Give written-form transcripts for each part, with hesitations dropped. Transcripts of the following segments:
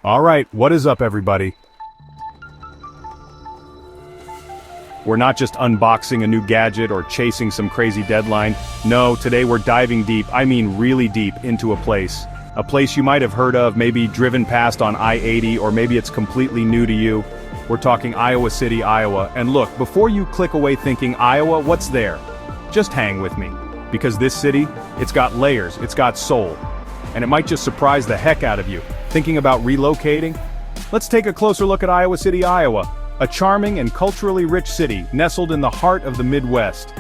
Alright, what is up everybody? We're not just unboxing a new gadget or chasing some crazy deadline. No, today we're diving deep, I mean really deep, into a place. A place you might have heard of, maybe driven past on I-80, or maybe it's completely new to you. We're talking Iowa City, Iowa. And look, before you click away thinking, Iowa, what's there? Just hang with me. Because this city, it's got layers, it's got soul. And it might just surprise the heck out of you. Thinking about relocating? Let's take a closer look at Iowa City, Iowa. A charming and culturally rich city nestled in the heart of the Midwest.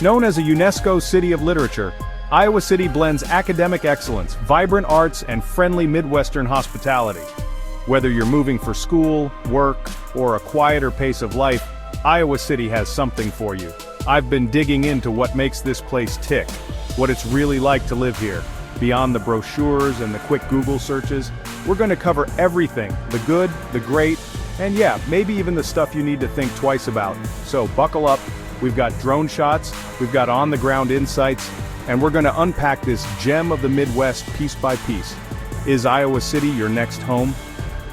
Known as a UNESCO City of Literature, Iowa City blends academic excellence, vibrant arts, and friendly Midwestern hospitality. Whether you're moving for school, work, or a quieter pace of life, Iowa City has something for you. I've been digging into what makes this place tick, what it's really like to live here. Beyond the brochures and the quick Google searches, we're going to cover everything, the good, the great, and yeah, maybe even the stuff you need to think twice about. So buckle up, we've got drone shots, we've got on-the-ground insights, and we're going to unpack this gem of the Midwest piece by piece. Is Iowa City your next home?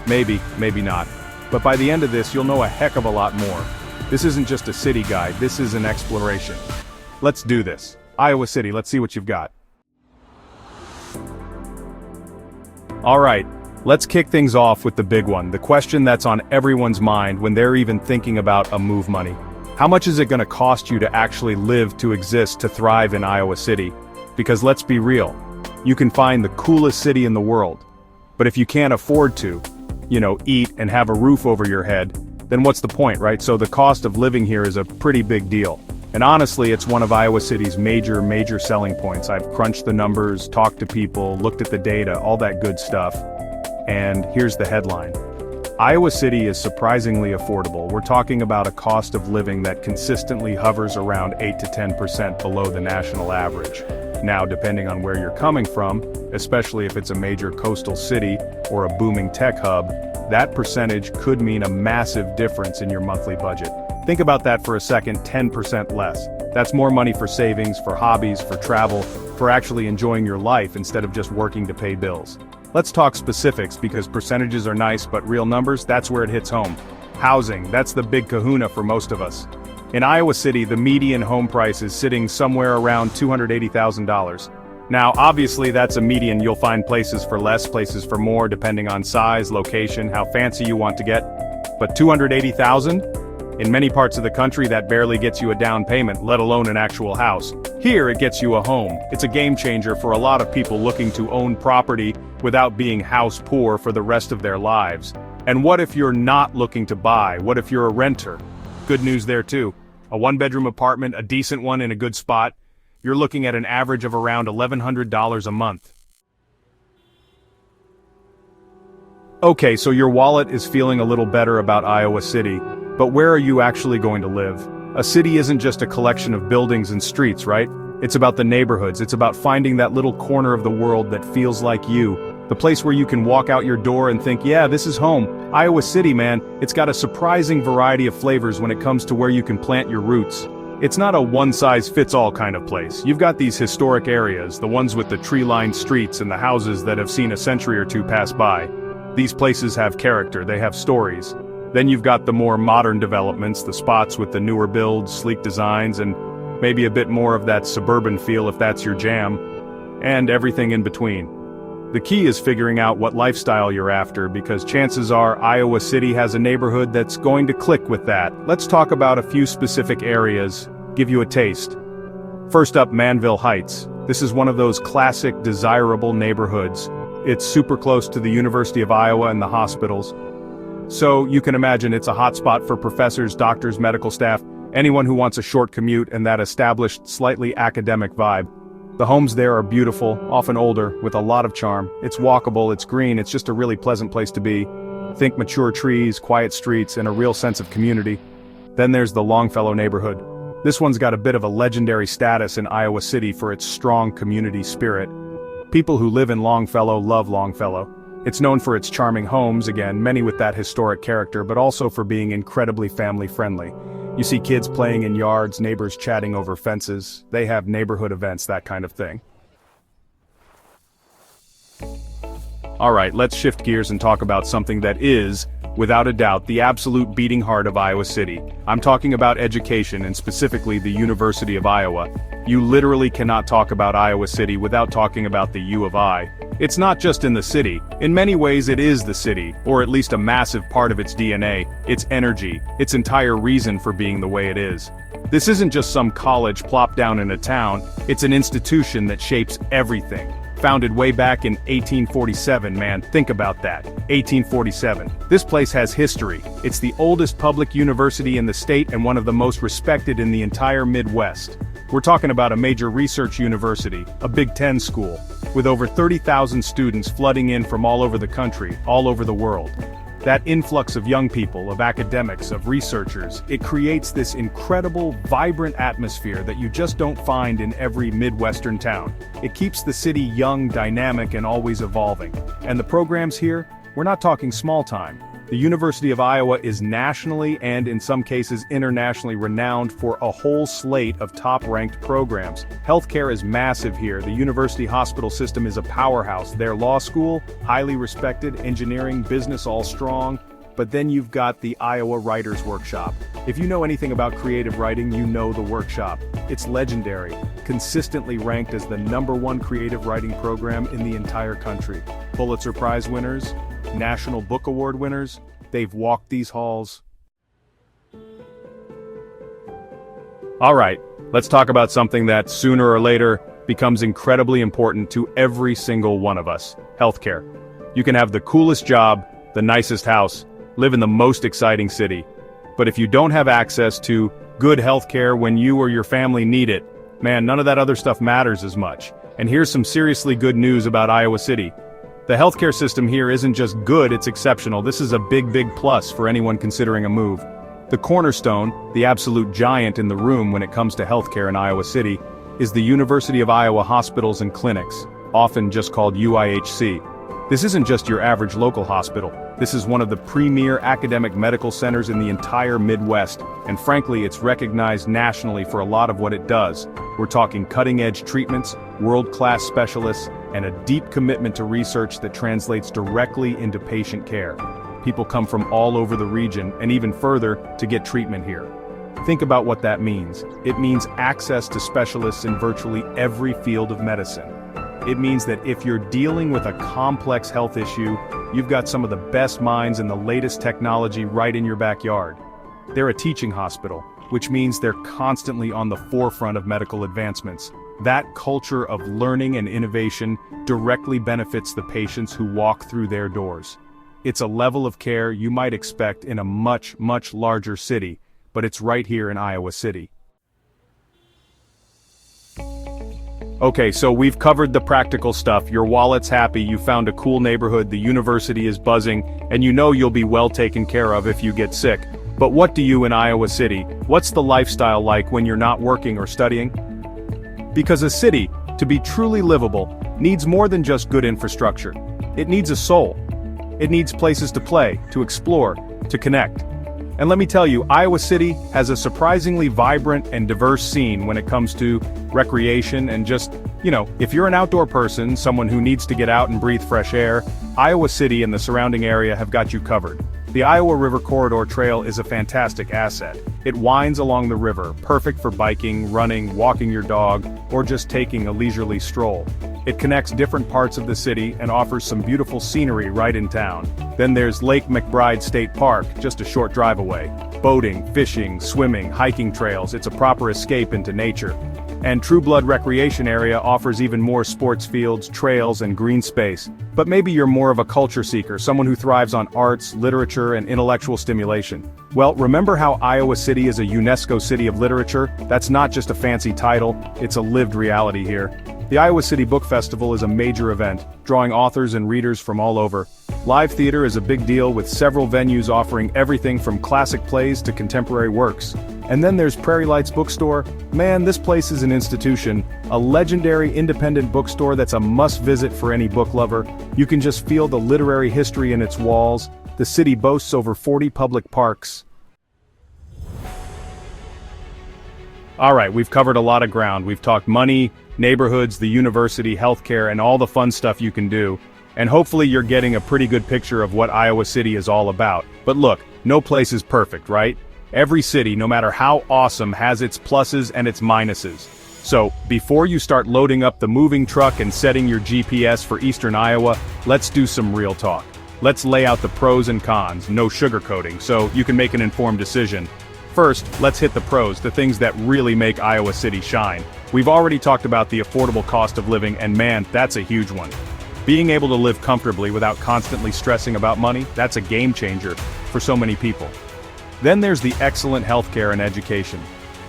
Maybe, maybe not. But by the end of this, you'll know a heck of a lot more. This isn't just a city guide, this is an exploration. Let's do this. Iowa City, let's see what you've got. Alright, let's kick things off with the big one, the question that's on everyone's mind when they're even thinking about a move money. How much is it going to cost you to actually live, to exist, to thrive in Iowa City? Because let's be real, you can find the coolest city in the world. But if you can't afford to, eat and have a roof over your head, then what's the point, right? So the cost of living here is a pretty big deal. And honestly, it's one of Iowa City's major selling points. I've crunched the numbers, talked to people, looked at the data, all that good stuff. And here's the headline. Iowa City is surprisingly affordable. We're talking about a cost of living that consistently hovers around 8 to 10% below the national average. Now, depending on where you're coming from, especially if it's a major coastal city or a booming tech hub, that percentage could mean a massive difference in your monthly budget. Think about that for a second, 10% less. That's more money for savings, for hobbies, for travel, for actually enjoying your life instead of just working to pay bills. Let's talk specifics because percentages are nice, but real numbers, that's where it hits home. Housing, that's the big kahuna for most of us. In Iowa City, the median home price is sitting somewhere around $280,000. Now, obviously that's a median. You'll find places for less, places for more, depending on size, location, how fancy you want to get. But $280,000? In many parts of the country, that barely gets you a down payment, let alone an actual house. Here, it gets you a home. It's a game changer for a lot of people looking to own property without being house poor for the rest of their lives. And what if you're not looking to buy? What if you're a renter? Good news there too. A one-bedroom apartment, a decent one in a good spot, you're looking at an average of around $1,100 a month. Okay, so your wallet is feeling a little better about Iowa City, but where are you actually going to live? A city isn't just a collection of buildings and streets, right? It's about the neighborhoods, it's about finding that little corner of the world that feels like you. The place where you can walk out your door and think, yeah, this is home. Iowa City, man, it's got a surprising variety of flavors when it comes to where you can plant your roots. It's not a one-size-fits-all kind of place. You've got these historic areas, the ones with the tree-lined streets and the houses that have seen a century or two pass by. These places have character, they have stories. Then you've got the more modern developments, the spots with the newer builds, sleek designs, and maybe a bit more of that suburban feel if that's your jam, and everything in between. The key is figuring out what lifestyle you're after, because chances are Iowa City has a neighborhood that's going to click with that. Let's talk about a few specific areas, give you a taste. First up, Manville Heights. This is one of those classic, desirable neighborhoods. It's super close to the University of Iowa and the hospitals. So you can imagine it's a hotspot for professors, doctors, medical staff, anyone who wants a short commute and that established, slightly academic vibe. The homes there are beautiful, often older, with a lot of charm. It's walkable, it's green, it's just a really pleasant place to be. Think mature trees, quiet streets, and a real sense of community. Then there's the Longfellow neighborhood. This one's got a bit of a legendary status in Iowa City for its strong community spirit. People who live in Longfellow love Longfellow. It's known for its charming homes, again, many with that historic character, but also for being incredibly family-friendly. You see kids playing in yards, neighbors chatting over fences. They have neighborhood events, that kind of thing. Alright, let's shift gears and talk about something that is, without a doubt, the absolute beating heart of Iowa City. I'm talking about education and specifically the University of Iowa. You literally cannot talk about Iowa City without talking about the U of I. It's not just in the city. In many ways it is the city, or at least a massive part of its DNA, its energy, its entire reason for being the way it is. This isn't just some college plopped down in a town, it's an institution that shapes everything. Founded way back in 1847, man, think about that. 1847. This place has history. It's the oldest public university in the state and one of the most respected in the entire Midwest. We're talking about a major research university, a Big Ten school, with over 30,000 students flooding in from all over the country, all over the world. That influx of young people, of academics, of researchers, it creates this incredible, vibrant atmosphere that you just don't find in every Midwestern town. It keeps the city young, dynamic, and always evolving. And the programs here, we're not talking small time. The University of Iowa is nationally and in some cases internationally renowned for a whole slate of top-ranked programs. Healthcare is massive here. The university hospital system is a powerhouse. Their law school, highly respected, engineering, business all strong. But then you've got the Iowa Writers Workshop. If you know anything about creative writing, you know the workshop. It's legendary, consistently ranked as the #1 creative writing program in the entire country. Pulitzer Prize winners, National Book Award winners, they've walked these halls. Alright, let's talk about something that sooner or later becomes incredibly important to every single one of us: healthcare. You can have the coolest job, the nicest house, live in the most exciting city. But if you don't have access to good healthcare when you or your family need it, man, none of that other stuff matters as much. And here's some seriously good news about Iowa City. The healthcare system here isn't just good, it's exceptional. This is a big plus for anyone considering a move. The cornerstone, the absolute giant in the room when it comes to healthcare in Iowa City, is the University of Iowa Hospitals and Clinics, often just called UIHC. This isn't just your average local hospital. This is one of the premier academic medical centers in the entire Midwest, and frankly, it's recognized nationally for a lot of what it does. We're talking cutting-edge treatments, world-class specialists, and a deep commitment to research that translates directly into patient care. People come from all over the region, and even further, to get treatment here. Think about what that means. It means access to specialists in virtually every field of medicine. It means that if you're dealing with a complex health issue, you've got some of the best minds and the latest technology right in your backyard. They're a teaching hospital, which means they're constantly on the forefront of medical advancements. That culture of learning and innovation directly benefits the patients who walk through their doors. It's a level of care you might expect in a much larger city, but it's right here in Iowa City. Okay, so we've covered the practical stuff. Your wallet's happy, you found a cool neighborhood, the university is buzzing, and you know you'll be well taken care of if you get sick. But what do you in Iowa City? What's the lifestyle like when you're not working or studying? Because a city, to be truly livable, needs more than just good infrastructure. It needs a soul. It needs places to play, to explore, to connect. And let me tell you, Iowa City has a surprisingly vibrant and diverse scene when it comes to recreation and just, if you're an outdoor person, someone who needs to get out and breathe fresh air, Iowa City and the surrounding area have got you covered. The Iowa River Corridor Trail is a fantastic asset. It winds along the river, perfect for biking, running, walking your dog, or just taking a leisurely stroll. It connects different parts of the city and offers some beautiful scenery right in town. Then there's Lake McBride State Park, just a short drive away. Boating, fishing, swimming, hiking trails, it's a proper escape into nature. And True Blood Recreation Area offers even more sports fields, trails, and green space. But maybe you're more of a culture seeker, someone who thrives on arts, literature, and intellectual stimulation. Well, remember how Iowa City is a UNESCO City of Literature? That's not just a fancy title, it's a lived reality here. The Iowa City Book Festival is a major event, drawing authors and readers from all over. Live theater is a big deal with several venues offering everything from classic plays to contemporary works. And then there's Prairie Lights Bookstore. Man, this place is an institution, a legendary independent bookstore that's a must-visit for any book lover. You can just feel the literary history in its walls. The city boasts over 40 public parks. Alright, we've covered a lot of ground. We've talked money, neighborhoods, the university, healthcare, and all the fun stuff you can do. And hopefully you're getting a pretty good picture of what Iowa City is all about. But look, no place is perfect, right? Every city, no matter how awesome, has its pluses and its minuses. So, before you start loading up the moving truck and setting your GPS for eastern Iowa, let's do some real talk. Let's lay out the pros and cons, no sugarcoating, so you can make an informed decision. First, let's hit the pros, the things that really make Iowa City shine. We've already talked about the affordable cost of living, and man, that's a huge one. Being able to live comfortably without constantly stressing about money, that's a game changer for so many people. Then there's the excellent healthcare and education.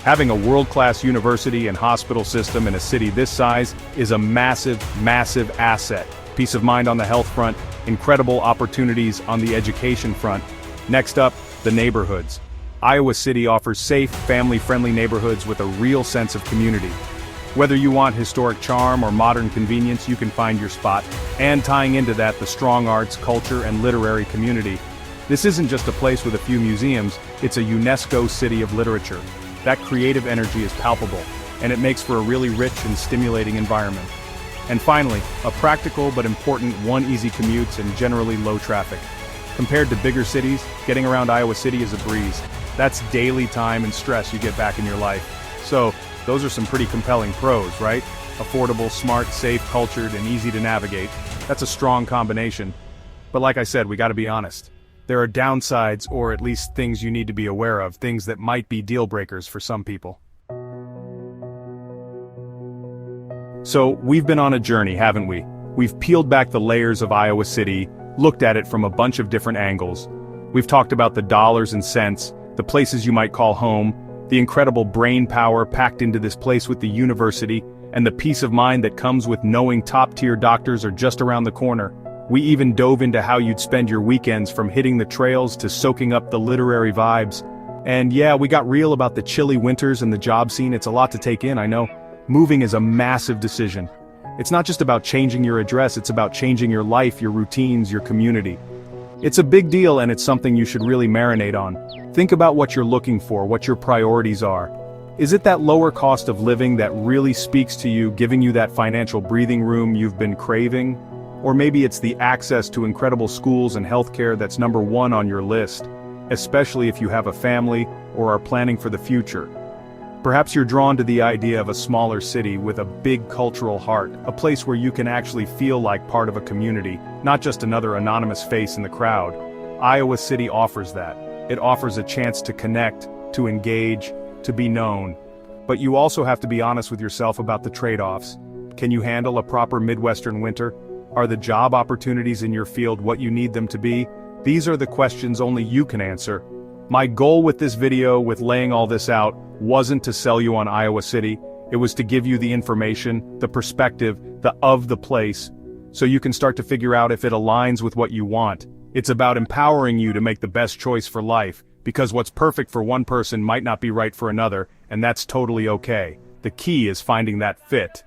Having a world-class university and hospital system in a city this size is a massive, massive asset. Peace of mind on the health front, incredible opportunities on the education front. Next up, the neighborhoods. Iowa City offers safe, family-friendly neighborhoods with a real sense of community. Whether you want historic charm or modern convenience, you can find your spot. And tying into that, the strong arts, culture, and literary community. This isn't just a place with a few museums, it's a UNESCO City of Literature. That creative energy is palpable, and it makes for a really rich and stimulating environment. And finally, a practical but important one-easy commutes and generally low traffic. Compared to bigger cities, getting around Iowa City is a breeze. That's daily time and stress you get back in your life. So, those are some pretty compelling pros, right? Affordable, smart, safe, cultured, and easy to navigate. That's a strong combination. But like I said, we gotta be honest. There are downsides, or at least things you need to be aware of, things that might be deal breakers for some people. So, we've been on a journey, haven't we? We've peeled back the layers of Iowa City, looked at it from a bunch of different angles. We've talked about the dollars and cents, the places you might call home, the incredible brain power packed into this place with the university, and the peace of mind that comes with knowing top-tier doctors are just around the corner. We even dove into how you'd spend your weekends, from hitting the trails to soaking up the literary vibes. And yeah, we got real about the chilly winters and the job scene. It's a lot to take in, I know. Moving is a massive decision. It's not just about changing your address, it's about changing your life, your routines, your community. It's a big deal, and it's something you should really marinate on. Think about what you're looking for, what your priorities are. Is it that lower cost of living that really speaks to you, giving you that financial breathing room you've been craving? Or maybe it's the access to incredible schools and healthcare that's number one on your list, especially if you have a family or are planning for the future. Perhaps you're drawn to the idea of a smaller city with a big cultural heart, a place where you can actually feel like part of a community, not just another anonymous face in the crowd. Iowa City offers that. It offers a chance to connect, to engage, to be known. But you also have to be honest with yourself about the trade-offs. Can you handle a proper Midwestern winter? Are the job opportunities in your field what you need them to be? These are the questions only you can answer. My goal with this video, with laying all this out, wasn't to sell you on Iowa City. It was to give you the information, the perspective, the place, so you can start to figure out if it aligns with what you want. It's about empowering you to make the best choice for life, because what's perfect for one person might not be right for another, and that's totally okay. The key is finding that fit.